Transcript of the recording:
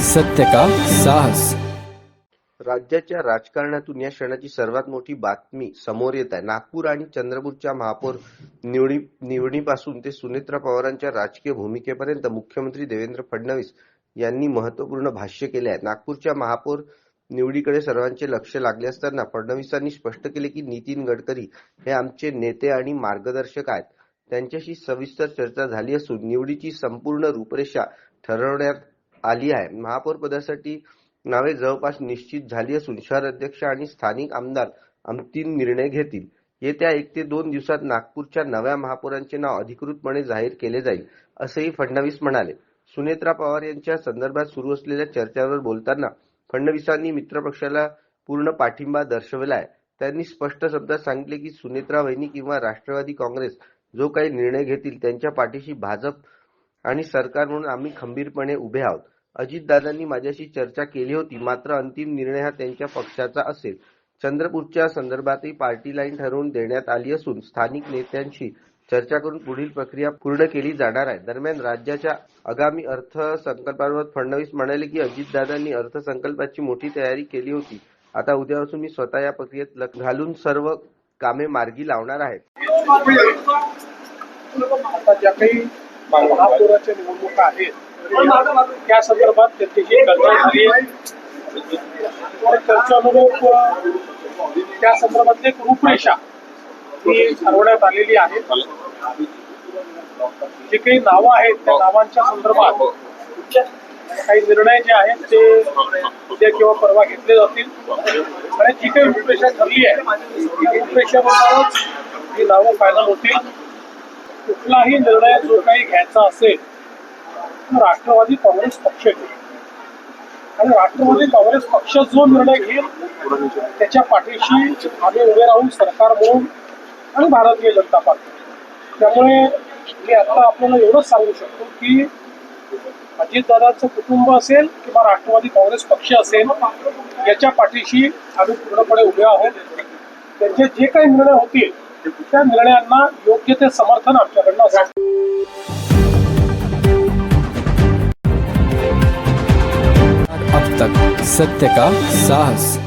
सत्य का साहस। राज्याच्या राजकारणातून या क्षणाची सर्वात मोठी बातमी समोर येत आहे। नागपूर आणि चंद्रपूरच्या महापौर निवडीपासून ते सुनेत्रा पवारांच्या राजकीय भूमिकेपर्यंत मुख्यमंत्री देवेंद्र फडणवीस यांनी महत्त्वपूर्ण भाष्य केले आहे। नागपूरच्या महापौर निवडीकडे सर्वांचे लक्ष लागले असताना फडणवीसांनी स्पष्ट केले की नितीन गडकरी हे आमचे नेते आणि मार्गदर्शक आहेत। त्यांच्याशी सविस्तर चर्चा झाली असून निवडीची संपूर्ण रूपरेषा ठरवण्यात आली आहे। महापौर पदासाठी नावे जवळपास निश्चित झाली असून शहर अध्यक्ष आणि स्थानिक आमदार अंतिम निर्णय घेतील। येत्या 1 ते 2 दिवसात नागपूरच्या नव्या महापौरांचे नाव अधिकृतपणे जाहीर केले जाईल, असेही फडणवीस म्हणाले। सुनेत्रा पवार यांच्या संदर्भात सुरू असलेल्या चर्चांवर बोलताना फडणवीसांनी मित्रपक्षाला पूर्ण पाठिंबा दर्शवला आहे। त्यांनी स्पष्ट शब्दात सांगितले की सुनेत्रा वहिनी किंवा राष्ट्रवादी काँग्रेस जो काही निर्णय घेतील त्यांच्या पाठीशी भाजप आणि सरकार म्हणून आम्ही खंबीरपणे उभे आहोत। अजितदादांनी माझ्याशी चर्चा केली होती, मात्र अंतिम निर्णय हा त्यांच्या पक्षाचा असेल। चंद्रपूरच्या संदर्भातही पार्टी लाईन ठरवून देण्यात आली असून स्थानिक नेत्यांशी चर्चा करून पुढील प्रक्रिया पूर्ण केली जाणार आहे। दरम्यान राज्याच्या आगामी अर्थसंकल्पावर फडणवीस म्हणाले की अजितदादांनी अर्थसंकल्पाची मोठी तयारी केली होती। आता उद्यापासून मी स्वतः या प्रक्रियेत लक्ष घालून सर्व कामे मार्गी लावणार आहे। आता ज्या काही महापौराच्या निवडणुका आहेत त्या संदर्भात त्याची चर्चा झाली आहे। चर्चानुरूप त्या संदर्भातली एक रूपरेषा ही ठरवण्यात आलेली आहे। जी काही नावं आहेत त्या नावांच्या संदर्भात काही निर्णय जे आहेत ते उद्या किंवा परवा घेतले जातील आणि जी काही रूपरेषा ठरली आहे त्या रूपरेषेनुसारच ही नावं फायनल होतील। कुठलाही निर्णय जो काही घ्यायचा असेल तर राष्ट्रवादी काँग्रेस पक्ष घेईल आणि राष्ट्रवादी काँग्रेस पक्ष जो निर्णय घेईल त्याच्या पाठीशी आम्ही उभे राहून सरकार म्हणून आणि भारतीय जनता पार्टी। त्यामुळे मी आता आपल्याला एवढंच सांगू शकतो की अजितदादांचं कुटुंब असेल किंवा राष्ट्रवादी काँग्रेस पक्ष असेल याच्या पाठीशी आम्ही पूर्णपणे उभे आहोत। त्यांचे जे काही निर्णय होतील त्या निर्णयांना योग्य ते समर्थन आमच्याकडनं असेल। अब तक सत्य का साहस।